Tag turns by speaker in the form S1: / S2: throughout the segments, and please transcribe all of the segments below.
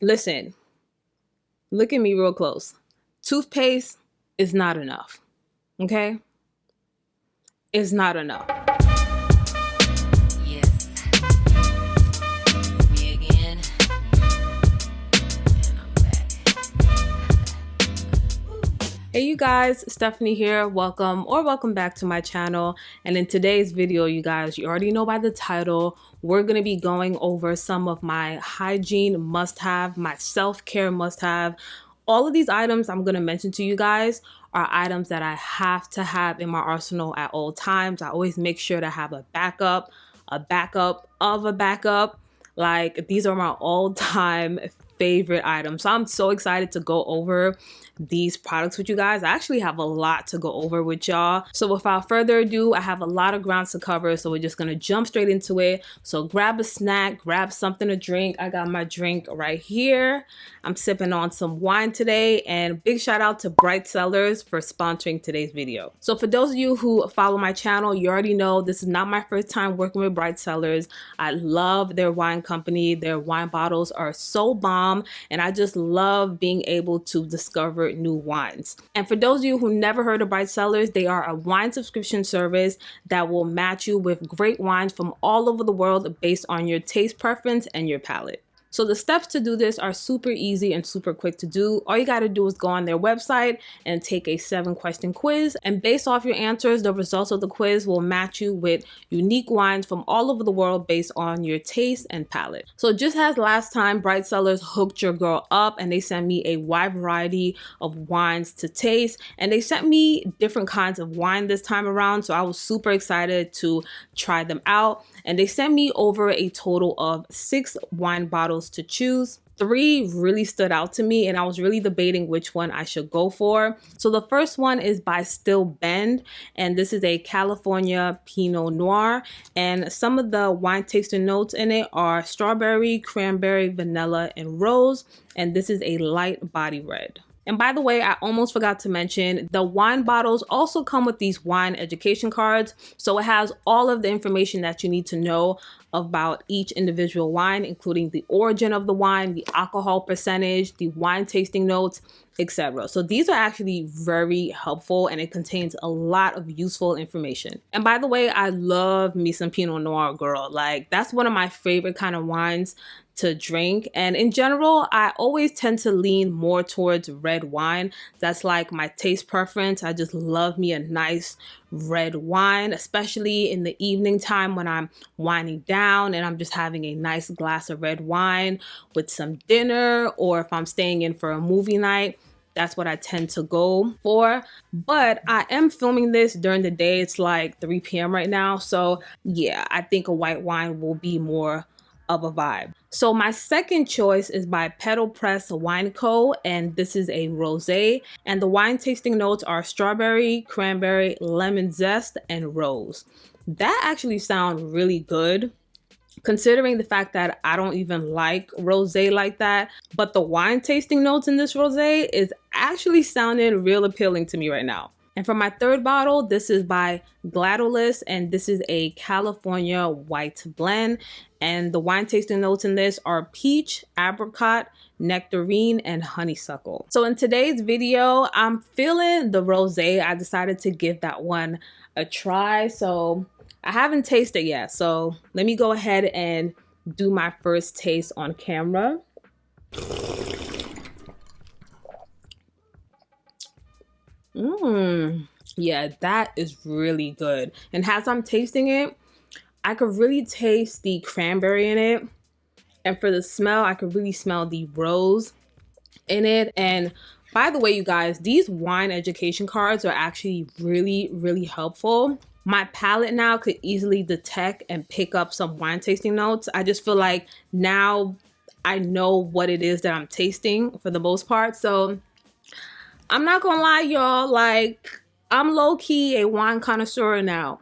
S1: Listen, look at me real close. Toothpaste is not enough, okay? It's not enough.
S2: Yes, me again, and I'm back.
S1: Hey you guys, Stephanie here. Welcome back to my channel. And in today's video, you guys, you already know by the title, we're going to be going over some of my hygiene must-have, my self-care must-have. All of these items I'm going to mention to you guys are items that I have to have in my arsenal at all times. I always make sure to have a backup of a backup. Like, these are my all-time favorite items. So I'm so excited to go over these products with you guys. I actually have a lot to go over with y'all. So without further ado, I have a lot of grounds to cover. So we're just gonna jump straight into it. So grab a snack, grab something to drink. I got my drink right here. I'm sipping on some wine today, and big shout out to Bright Cellars for sponsoring today's video. So for those of you who follow my channel, you already know this is not my first time working with Bright Cellars. I love their wine company. Their wine bottles are so bomb, and I just love being able to discover new wines. And for those of you who never heard of Bright Cellars, they are a wine subscription service that will match you with great wines from all over the world based on your taste preference and your palate. So the steps to do this are super easy and super quick to do. All you got to do is go on their website and take a 7-question quiz. And based off your answers, the results of the quiz will match you with unique wines from all over the world based on your taste and palate. So just as last time, Bright Cellars hooked your girl up and they sent me a wide variety of wines to taste. And they sent me different kinds of wine this time around. So I was super excited to try them out. And they sent me over a total of 6 wine bottles to choose. 3 really stood out to me, and I was really debating which one I should go for. So the first one is by Still Bend, and this is a California Pinot Noir, and some of the wine tasting notes in it are strawberry, cranberry, vanilla, and rose, and this is a light body red. And by the way, I almost forgot to mention, the wine bottles also come with these wine education cards. So it has all of the information that you need to know about each individual wine, including the origin of the wine, the alcohol percentage, the wine tasting notes, etc. So these are actually very helpful, and it contains a lot of useful information. And by the way, I love me some Pinot Noir, girl. Like, that's one of my favorite kind of wines to drink. And in general, I always tend to lean more towards red wine. That's like my taste preference. I just love me a nice red wine, especially in the evening time when I'm winding down and I'm just having a nice glass of red wine with some dinner, or if I'm staying in for a movie night. That's what I tend to go for. But I am filming this during the day. It's like 3 p.m. right now. So yeah, I think a white wine will be more of a vibe. So my second choice is by Pedal Press Wine Co., and this is a rosé, and the wine tasting notes are strawberry, cranberry, lemon zest, and rose. That actually sounds really good, considering the fact that I don't even like rosé like that. But the wine tasting notes in this rosé is actually sounding real appealing to me right now. And for my third bottle, this is by Gladiolis, and this is a California white blend. And the wine tasting notes in this are peach, apricot, nectarine, and honeysuckle. So in today's video, I'm feeling the rosé. I decided to give that one a try. So I haven't tasted yet. So let me go ahead and do my first taste on camera. Yeah, that is really good. And as I'm tasting it, I could really taste the cranberry in it. And for the smell, I could really smell the rose in it. And by the way, you guys, these wine education cards are actually really, really helpful. My palate now could easily detect and pick up some wine tasting notes. I just feel like now I know what it is that I'm tasting for the most part. So I'm not gonna lie, y'all, like, I'm low-key a wine connoisseur now,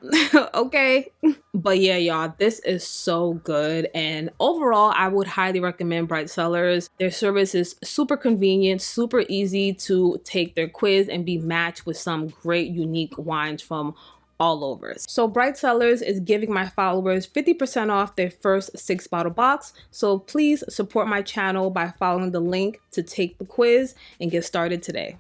S1: okay? But yeah, y'all, this is so good. And overall, I would highly recommend Bright Cellars. Their service is super convenient, super easy to take their quiz and be matched with some great, unique wines from all over. So Bright Sellers is giving my followers 50% off their first 6-bottle box. So please support my channel by following the link to take the quiz and get started today.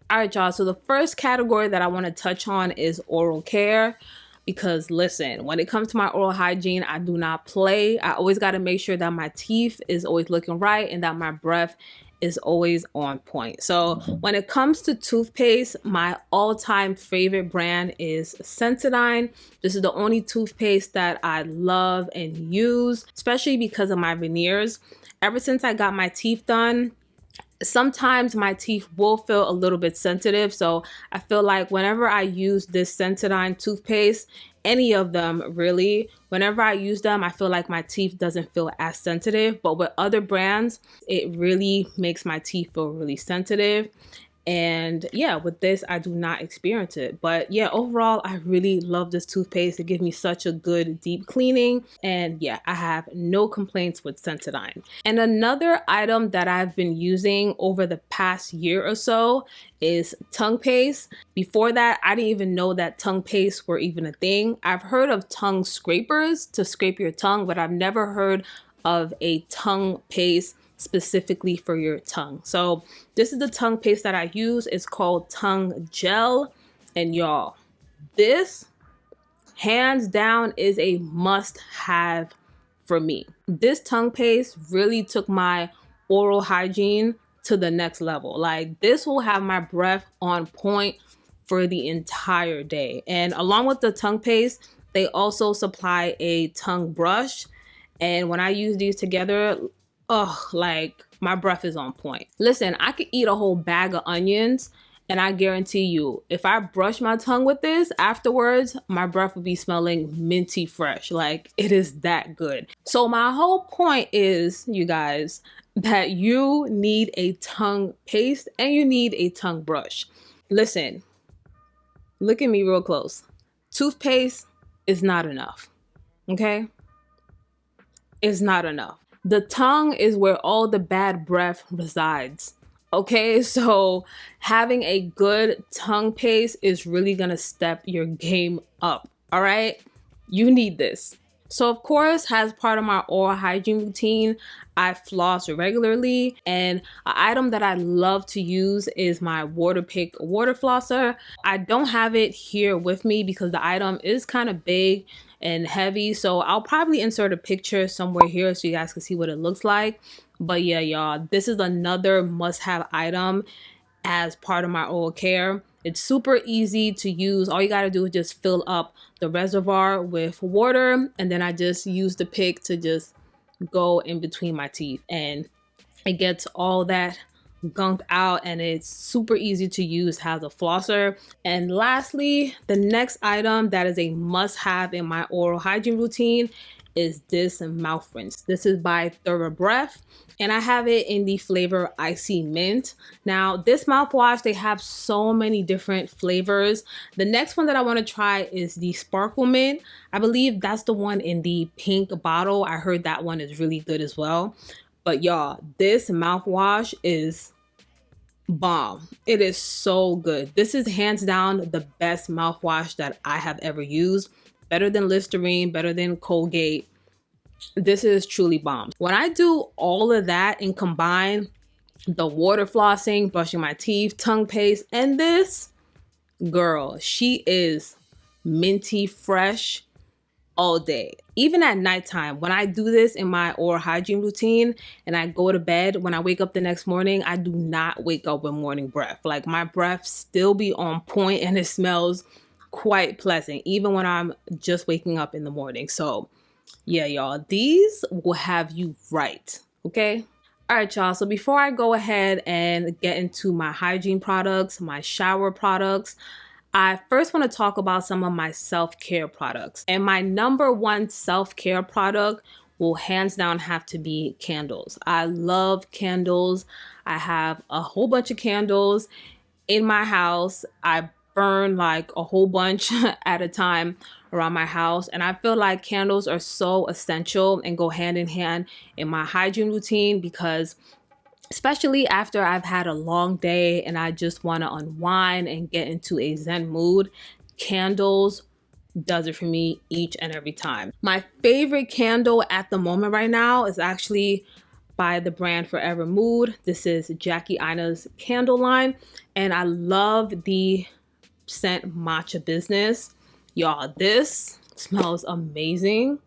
S1: All right, y'all. So the first category that I want to touch on is oral care. Because listen, when it comes to my oral hygiene, I do not play. I always got to make sure that my teeth is always looking right and that my breath is always on point. So when it comes to toothpaste, my all-time favorite brand is Sensodyne. This is the only toothpaste that I love and use, especially because of my veneers. Ever since I got my teeth done, sometimes my teeth will feel a little bit sensitive. So I feel like whenever I use this Sensodyne toothpaste, any of them really, whenever I use them, I feel like my teeth doesn't feel as sensitive. But with other brands, it really makes my teeth feel really sensitive. And yeah, with this, I do not experience it. But yeah, overall, I really love this toothpaste. It gives me such a good deep cleaning. And yeah, I have no complaints with Sensodyne. And another item that I've been using over the past year or so is tongue paste. Before that, I didn't even know that tongue paste were even a thing. I've heard of tongue scrapers to scrape your tongue, but I've never heard of a tongue paste specifically for your tongue. So this is the tongue paste that I use. It's called Tongue Gel. And y'all, this hands down is a must-have for me. This tongue paste really took my oral hygiene to the next level. Like, this will have my breath on point for the entire day. And along with the tongue paste, they also supply a tongue brush. And when I use these together, like my breath is on point. Listen, I could eat a whole bag of onions and I guarantee you, if I brush my tongue with this afterwards, my breath will be smelling minty fresh. Like, it is that good. So my whole point is, you guys, that you need a tongue paste and you need a tongue brush. Listen, look at me real close. Toothpaste is not enough, okay? It's not enough. The tongue is where all the bad breath resides. Okay, so having a good tongue paste is really gonna step your game up. All right, you need this. So of course, as part of my oral hygiene routine, I floss regularly, and an item that I love to use is my Waterpik water flosser. I don't have it here with me because the item is kind of big and heavy, so I'll probably insert a picture somewhere here so you guys can see what it looks like. But yeah, y'all, this is another must-have item as part of my oral care. It's super easy to use. All you got to do is just fill up the reservoir with water, and then I just use the pick to just go in between my teeth, and it gets all that gunk out, and it's super easy to use, has a flosser. And lastly, the next item that is a must-have in my oral hygiene routine is this mouth rinse. This is by Thorough Breath, and I have it in the flavor Icy Mint. Now, this mouthwash, they have so many different flavors. The next one that I want to try is the Sparkle Mint. I believe that's the one in the pink bottle. I heard that one is really good as well. But y'all, this mouthwash is bomb. It is so good. This is hands down the best mouthwash that I have ever used. Better than Listerine, better than Colgate. This is truly bomb. When I do all of that and combine the water flossing, brushing my teeth, tongue paste, and this, girl, she is minty fresh all day. Even at nighttime, when I do this in my oral hygiene routine and I go to bed, when I wake up the next morning, I do not wake up with morning breath. Like, my breath still be on point and it smells quite pleasant, even when I'm just waking up in the morning. So yeah, y'all, these will have you right, okay? All right, y'all, so before I go ahead and get into my hygiene products, my shower products, I first want to talk about some of my self-care products. And my number one self-care product will hands down have to be candles. I love candles. I have a whole bunch of candles in my house. I burn like a whole bunch at a time around my house, and I feel like candles are so essential and go hand in hand in my hygiene routine, because especially after I've had a long day and I just want to unwind and get into a zen mood, candles does it for me each and every time. My favorite candle at the moment right now is actually by the brand Forever Mood. This is Jackie Aina's candle line, and I love the scent Matcha Business. Y'all, this smells amazing.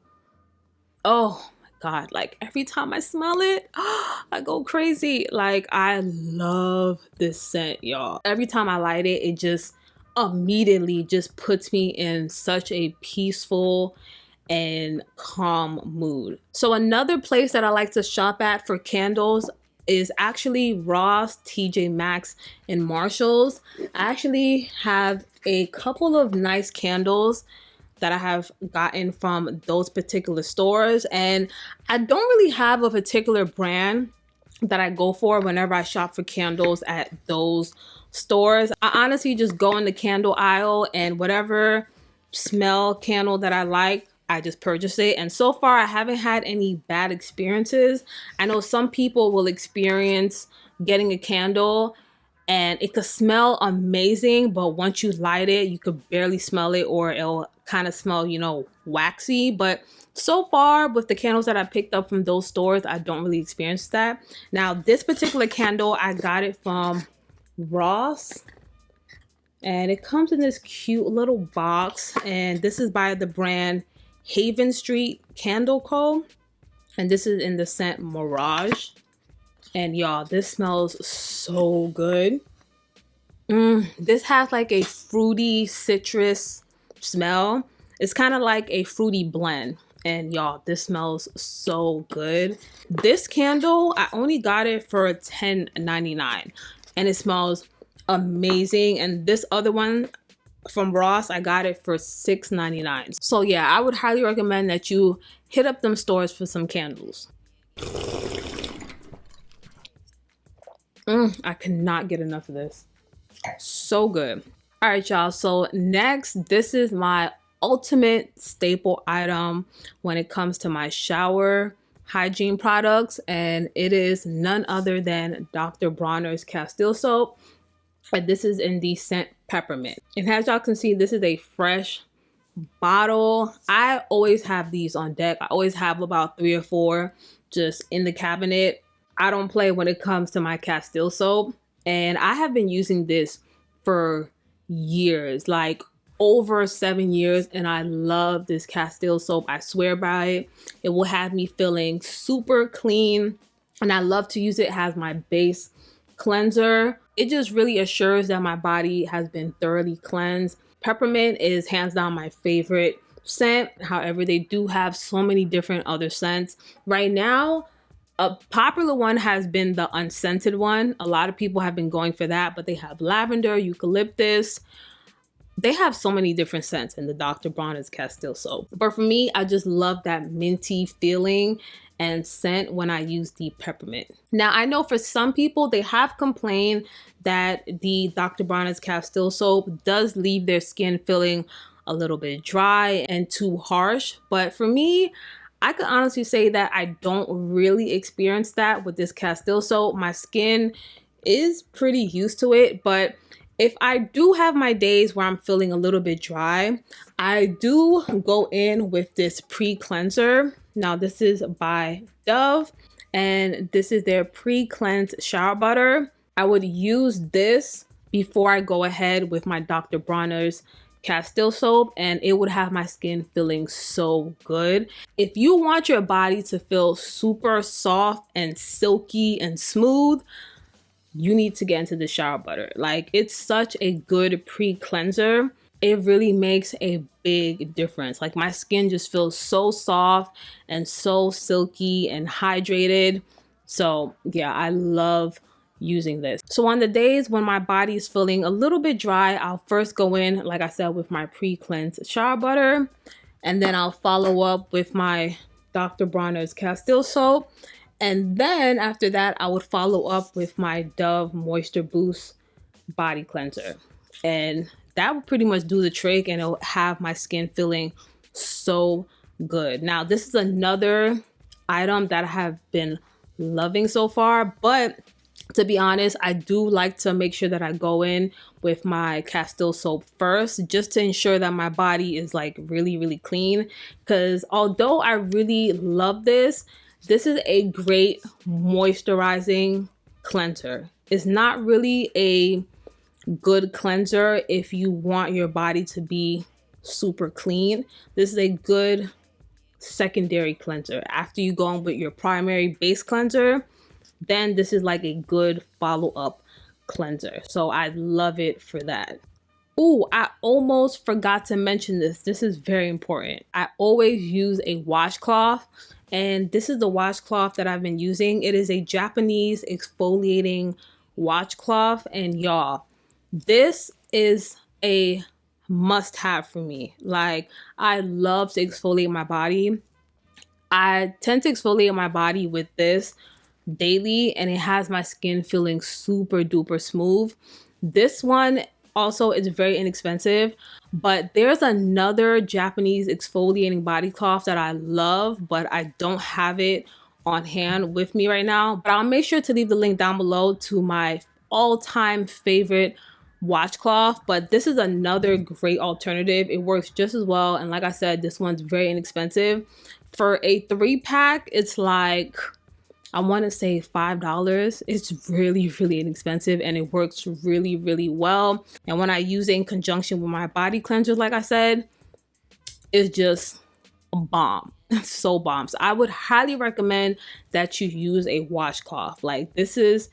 S1: Oh my God, like every time I smell it, I go crazy. Like, I love this scent, y'all. Every time I light it, it just immediately just puts me in such a peaceful and calm mood. So another place that I like to shop at for candles is actually Ross, TJ Maxx, and Marshalls. I actually have a couple of nice candles that I have gotten from those particular stores, and I don't really have a particular brand that I go for whenever I shop for candles at those stores. I honestly just go in the candle aisle, and whatever smell candle that I like, I just purchase it. And so far I haven't had any bad experiences. I know some people will experience getting a candle and it could smell amazing, but once you light it, you could barely smell it, or it'll kind of smell, you know, waxy. But so far with the candles that I picked up from those stores, I don't really experience that. Now, this particular candle, I got it from Ross, and it comes in this cute little box, and this is by the brand Haven Street Candle Co. And this is in the scent Mirage. And y'all, this smells so good. This has like a fruity citrus smell. It's kind of like a fruity blend. And y'all, this smells so good. This candle, I only got it for $10.99, and it smells amazing. And this other one from Ross, I got it for $6.99. So yeah, I would highly recommend that you hit up them stores for some candles. I cannot get enough of this. So good. All right, y'all. So next, this is my ultimate staple item when it comes to my shower hygiene products, and it is none other than Dr. Bronner's Castile Soap. And this is in the scent Peppermint. And as y'all can see, this is a fresh bottle. I always have these on deck. I always have about 3 or 4 just in the cabinet. I don't play when it comes to my Castile Soap. And I have been using this for years, like over 7 years. And I love this Castile Soap. I swear by it. It will have me feeling super clean. And I love to use it as my base cleanser. It just really assures that my body has been thoroughly cleansed. Peppermint is hands down my favorite scent. However, they do have so many different other scents. Right now, a popular one has been the unscented one. A lot of people have been going for that, but they have lavender, eucalyptus. They have so many different scents in the Dr. Bronner's Castile Soap. But for me, I just love that minty feeling and scent when I use the peppermint. Now, I know for some people, they have complained that the Dr. Bronner's Castile Soap does leave their skin feeling a little bit dry and too harsh. But for me, I could honestly say that I don't really experience that with this Castile Soap. My skin is pretty used to it, but if I do have my days where I'm feeling a little bit dry, I do go in with this pre-cleanser. Now, this is by Dove, and this is their pre-cleanse shower butter. I would use this before I go ahead with my Dr. Bronner's Castile Soap, and it would have my skin feeling so good. If you want your body to feel super soft and silky and smooth, you need to get into the shower butter. Like, it's such a good pre-cleanser. It really makes a big difference. Like, my skin just feels so soft and so silky and hydrated. So yeah, I love using this. So on the days when my body is feeling a little bit dry, I'll first go in, like I said, with my pre-cleanse shower butter, and then I'll follow up with my Dr. Bronner's Castile Soap. And then after that, I would follow up with my Dove Moisture Boost Body Cleanser. And that would pretty much do the trick, and it'll have my skin feeling so good. Now, this is another item that I have been loving so far, but To be honest, I do like to make sure that I go in with my Castile Soap first, just to ensure that my body is like really, really clean. Because although I really love this, this is a great moisturizing cleanser. It's not really a good cleanser if you want your body to be super clean. This is a good secondary cleanser. After you go in with your primary base cleanser, then this is like a good follow-up cleanser. So I love it for that. Oh, I almost forgot to mention this. This is very important. I always use a washcloth, and this is the washcloth that I've been using. It is a Japanese exfoliating washcloth, and y'all, this is a must-have for me. Like, I love to exfoliate my body. I tend to exfoliate my body with this daily, and it has my skin feeling super duper smooth. This one also is very inexpensive, but there's another Japanese exfoliating body cloth that I love, but I don't have it on hand with me right now. But I'll make sure to leave the link down below to my all-time favorite washcloth. But this is another great alternative. It works just as well, and like I said, this one's very inexpensive. For a 3-pack, it's like, I want to say $5. It's really, really inexpensive, and it works really, really well. And when I use it in conjunction with my body cleanser, like I said, it's just a bomb. It's so bomb. So I would highly recommend that you use a washcloth. Like, this is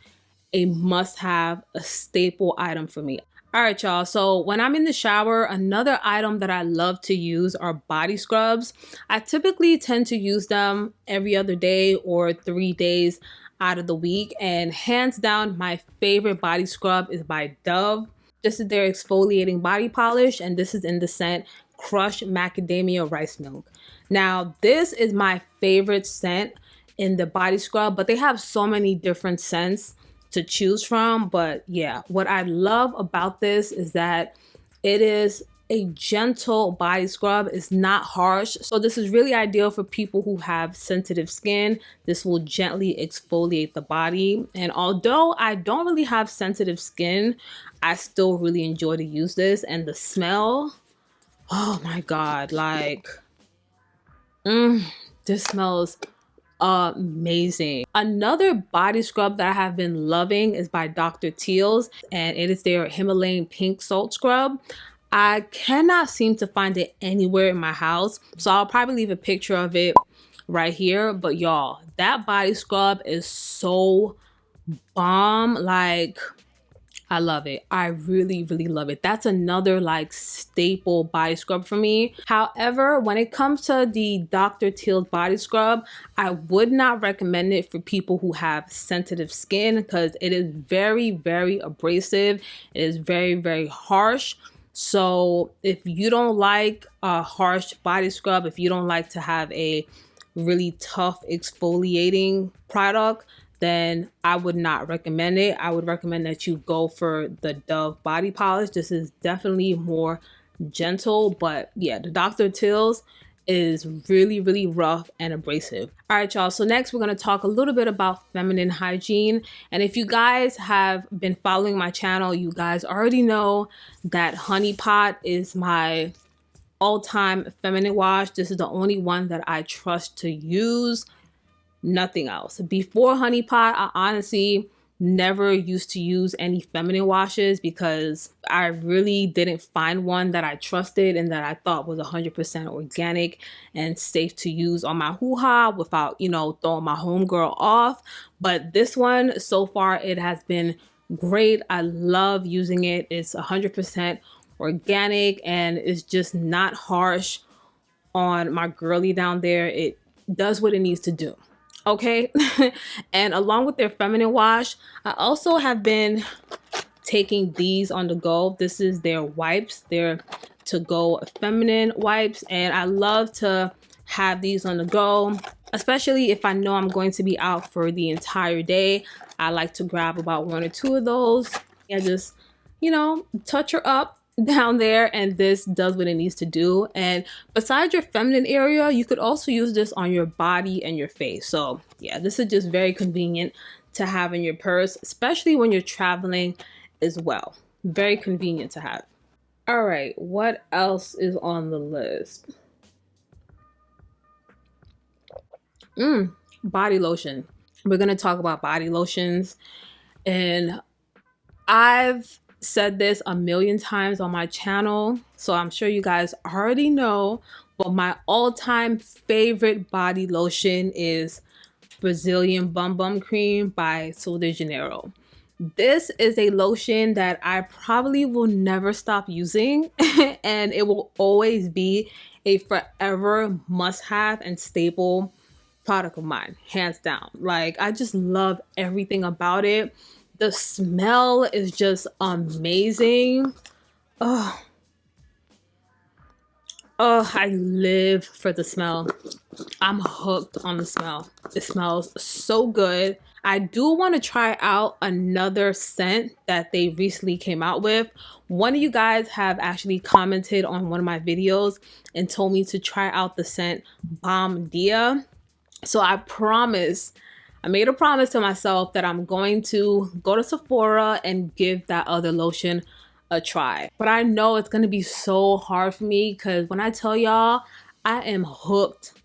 S1: a must-have, a staple item for me. All right, y'all. So when I'm in the shower, another item that I love to use are body scrubs. I typically tend to use them every other day or 3 days out of the week. And hands down, my favorite body scrub is by Dove. This is their exfoliating body polish, and this is in the scent Crushed Macadamia Rice Milk. Now, this is my favorite scent in the body scrub, but they have so many different scents to choose from. But yeah, what I love about this is that it is a gentle body scrub. It's not harsh, so this is really ideal for people who have sensitive skin. This will gently exfoliate the body, and although I don't really have sensitive skin, I still really enjoy to use this. And the smell, oh my god, like this smells amazing. Another body scrub that I have been loving is by Dr. Teal's, and it is their Himalayan pink salt scrub. I cannot seem to find it anywhere in my house, so I'll probably leave a picture of it right here. But y'all, that body scrub is so bomb. Like, I love it. I really, really love it. That's another like staple body scrub for me. However, when it comes to the Dr. Teal's body scrub, I would not recommend it for people who have sensitive skin, because it is very, very abrasive. It is very, very harsh. So if you don't like a harsh body scrub, if you don't like to have a really tough exfoliating product, then I would not recommend it. I would recommend that you go for the Dove body polish. This is definitely more gentle, but yeah, the Dr. Teal's is really, really rough and abrasive. All right, y'all. So next we're going to talk a little bit about feminine hygiene. And if you guys have been following my channel, you guys already know that Honey Pot is my all-time feminine wash. This is the only one that I trust to use. Nothing else. Before Honey Pot, I honestly never used to use any feminine washes because I really didn't find one that I trusted and that I thought was 100% organic and safe to use on my hoo-ha without, you know, throwing my homegirl off. But this one, so far, it has been great. I love using it. It's 100% organic, and it's just not harsh on my girly down there. It does what it needs to do. Okay. And along with their feminine wash, I also have been taking these on the go. This is their wipes, their to-go feminine wipes, and I love to have these on the go, especially if I know I'm going to be out for the entire day. I like to grab about 1 or 2 of those and just, you know, touch her up down there, and this does what it needs to do. And besides your feminine area, you could also use this on your body and your face. So yeah, this is just very convenient to have in your purse, especially when you're traveling as well. Very convenient to have. All right, what else is on the list? Body lotion. We're gonna talk about body lotions, and I've said this a million times on my channel, so I'm sure you guys already know, but my all-time favorite body lotion is Brazilian Bum Bum Cream by Sol de Janeiro. This is a lotion that I probably will never stop using and it will always be a forever must-have and staple product of mine, hands down. Like, I just love everything about it. The smell is just amazing. Oh, I live for the smell. I'm hooked on the smell. It smells so good. I do want to try out another scent that they recently came out with. One of you guys have actually commented on one of my videos and told me to try out the scent Bom Dia. So I made a promise to myself that I'm going to go to Sephora and give that other lotion a try. But I know it's going to be so hard for me because when I tell y'all, I am hooked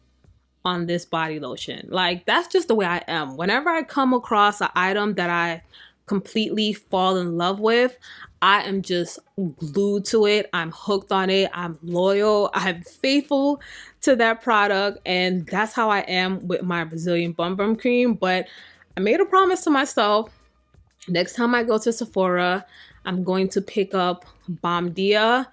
S1: on this body lotion. Like, that's just the way I am. Whenever I come across an item that I completely fall in love with, I am just glued to it. I'm hooked on it. I'm loyal. I'm faithful to that product. And that's how I am with my Brazilian Bum Bum Cream. But I made a promise to myself, next time I go to Sephora, I'm going to pick up Bom Dia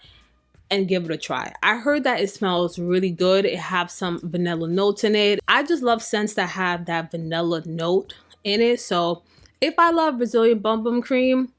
S1: and give it a try. I heard that it smells really good. It has some vanilla notes in it. I just love scents that have that vanilla note in it. So if I love Brazilian Bum Bum Cream,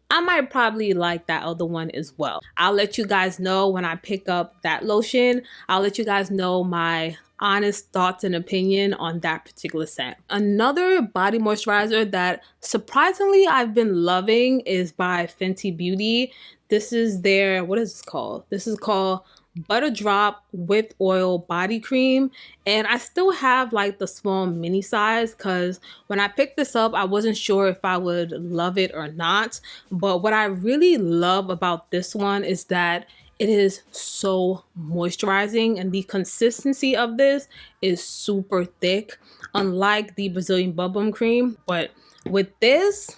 S1: I might probably like that other one as well. I'll let you guys know when I pick up that lotion. I'll let you guys know my honest thoughts and opinion on that particular scent. Another body moisturizer that surprisingly I've been loving is by Fenty Beauty. This is their, what is this called? This is called Butter Drop with Oil Body Cream. And I still have like the small mini size because when I picked this up, I wasn't sure if I would love it or not. But what I really love about this one is that it is so moisturizing and the consistency of this is super thick, unlike the Brazilian Bum Bum Cream. But with this,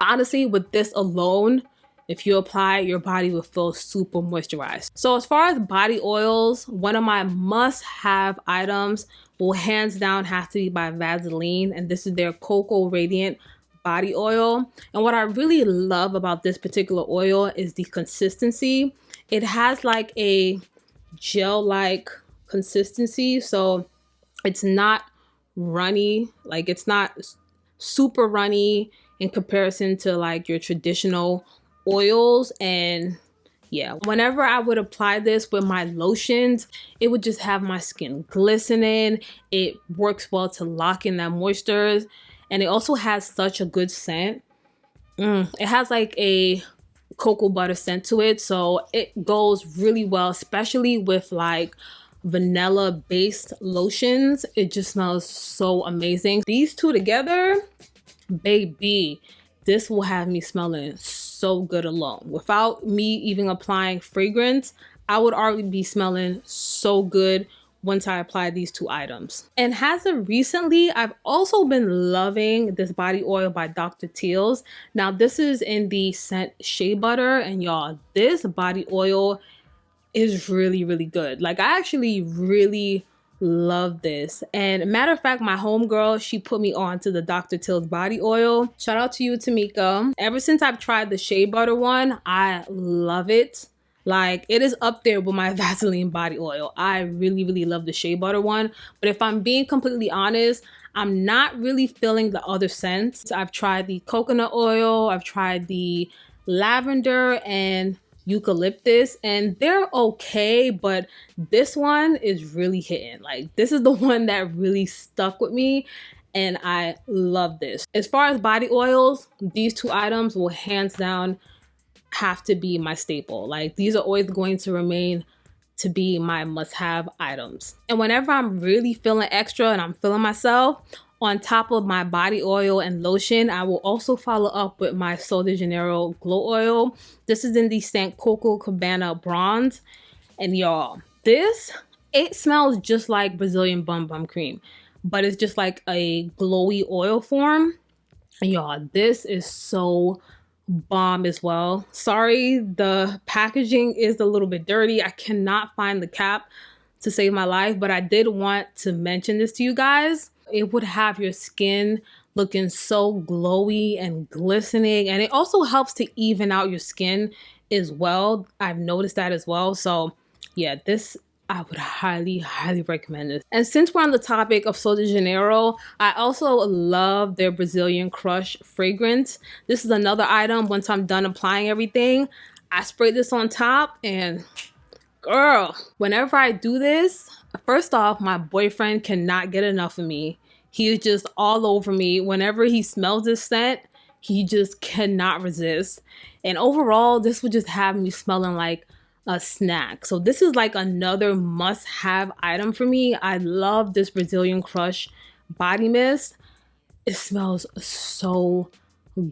S1: honestly, with this alone, if you apply, your body will feel super moisturized. So as far as body oils, one of my must-have items will hands down have to be by Vaseline, and this is their Cocoa Radiant body oil. And what I really love about this particular oil is the consistency. It has like a gel-like consistency, so it's not runny, like it's not super runny in comparison to like your traditional oils. And yeah, whenever I would apply this with my lotions, it would just have my skin glistening. It works well to lock in that moisture, and it also has such a good scent. It has like a cocoa butter scent to it, so it goes really well, especially with like vanilla based lotions. It just smells so amazing. These two together, baby, this will have me smelling so good alone. Without me even applying fragrance, I would already be smelling so good once I apply these two items. And as of recently, I've also been loving this body oil by Dr. Teal's. Now this is in the scent Shea Butter, and y'all, this body oil is really, really good. Like, I actually really love this. And matter of fact, my homegirl, she put me on to the Dr. Teal's body oil. Shout out to you, Tamika. Ever since I've tried the Shea Butter one, I love it. Like, it is up there with my Vaseline body oil. I really, really love the Shea Butter one. But if I'm being completely honest, I'm not really feeling the other scents. I've tried the coconut oil, I've tried the lavender and eucalyptus, and they're okay, but this one is really hitting. Like, this is the one that really stuck with me, and I love this. As far as body oils, these two items will hands down have to be my staple. Like, these are always going to remain to be my must-have items. And whenever I'm really feeling extra and I'm feeling myself, On top of my body oil and lotion, I will also follow up with my Sol de Janeiro Glow Oil. This is in the scent Coco Cabana Bronze. And y'all, it smells just like Brazilian Bum Bum Cream, but it's just like a glowy oil form. And y'all, this is so bomb as well. Sorry, the packaging is a little bit dirty. I cannot find the cap to save my life, but I did want to mention this to you guys. It would have your skin looking so glowy and glistening, and it also helps to even out your skin as well. I've noticed that as well. So yeah, this, I would highly recommend this. And since we're on the topic of Sol de Janeiro, I also love their Brazilian Crush fragrance. This is another item. Once I'm done applying everything, I spray this on top, and girl, whenever I do this, first off, my boyfriend cannot get enough of me. He is just all over me. Whenever he smells this scent, he just cannot resist. And overall, this would just have me smelling like a snack. So this is like another must-have item for me. I love this Brazilian Crush body mist. It smells so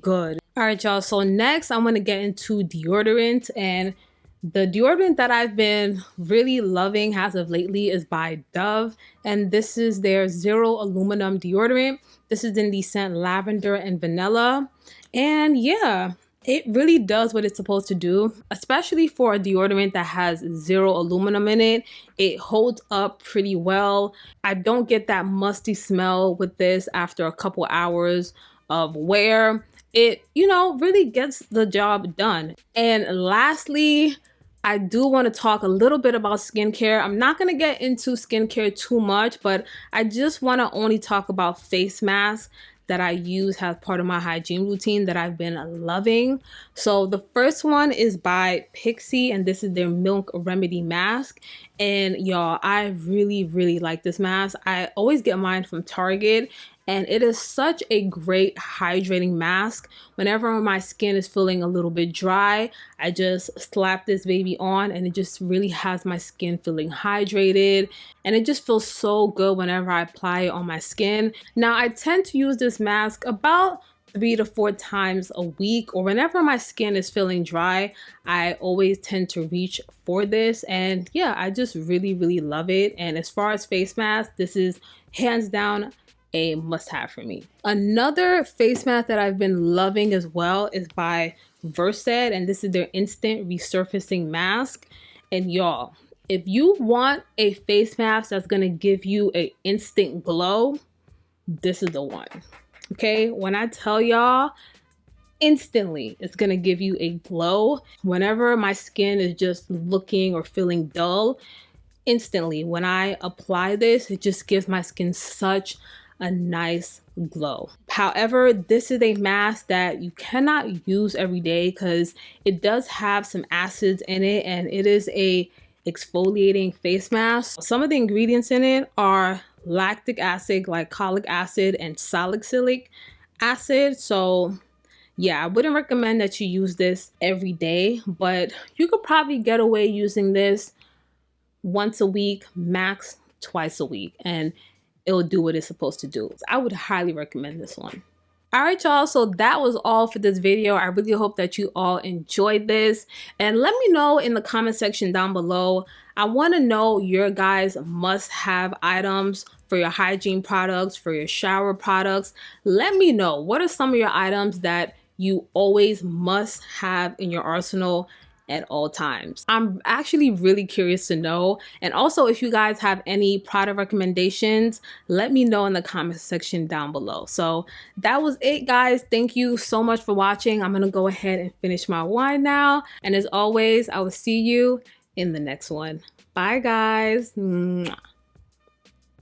S1: good. All right, y'all. So next, I'm going to get into deodorant, and the deodorant that I've been really loving as of lately is by Dove, and this is their Zero Aluminum deodorant. This is in the scent Lavender and Vanilla, and yeah, it really does what it's supposed to do, especially for a deodorant that has zero aluminum in it. It holds up pretty well. I don't get that musty smell with this after a couple hours of wear. It, really gets the job done. And lastly, I do want to talk a little bit about skincare. I'm not going to get into skincare too much, but I just want to only talk about face masks that I use as part of my hygiene routine that I've been loving. So the first one is by Pixi, and this is their Milk Remedy Mask. And y'all, I really like this mask. I always get mine from Target, and it is such a great hydrating mask. Whenever my skin is feeling a little bit dry, I just slap this baby on, and it just really has my skin feeling hydrated, and it just feels so good whenever I apply it on my skin. Now, I tend to use this mask about 3 to 4 times a week, or whenever my skin is feeling dry, I always tend to reach for this. And yeah, I just really love it. And as far as face masks, this is hands down a must-have for me. Another face mask that I've been loving as well is by Versed, and this is their Instant Resurfacing Mask. And y'all, if you want a face mask that's gonna give you an instant glow, this is the one. Okay, when I tell y'all, instantly it's gonna give you a glow. Whenever my skin is just looking or feeling dull, instantly when I apply this, it just gives my skin such a nice glow. However, this is a mask that you cannot use every day because it does have some acids in it, and it is a exfoliating face mask. Some of the ingredients in it are lactic acid, glycolic acid, and salicylic acid. So yeah, I wouldn't recommend that you use this every day, but you could probably get away using this once a week, max twice a week, and it'll do what it's supposed to do. I would highly recommend this one. All right, y'all, so that was all for this video. I really hope that you all enjoyed this, and let me know in the comment section down below. I want to know your guys' must-have items for your hygiene products, for your shower products. Let me know, what are some of your items that you always must have in your arsenal at all times? I'm actually really curious to know. And also, if you guys have any product recommendations, let me know in the comment section down below. So that was it, guys. Thank you so much for watching. I'm gonna go ahead and finish my wine now, and as always, I will see you in the next one. Bye, guys. Mwah.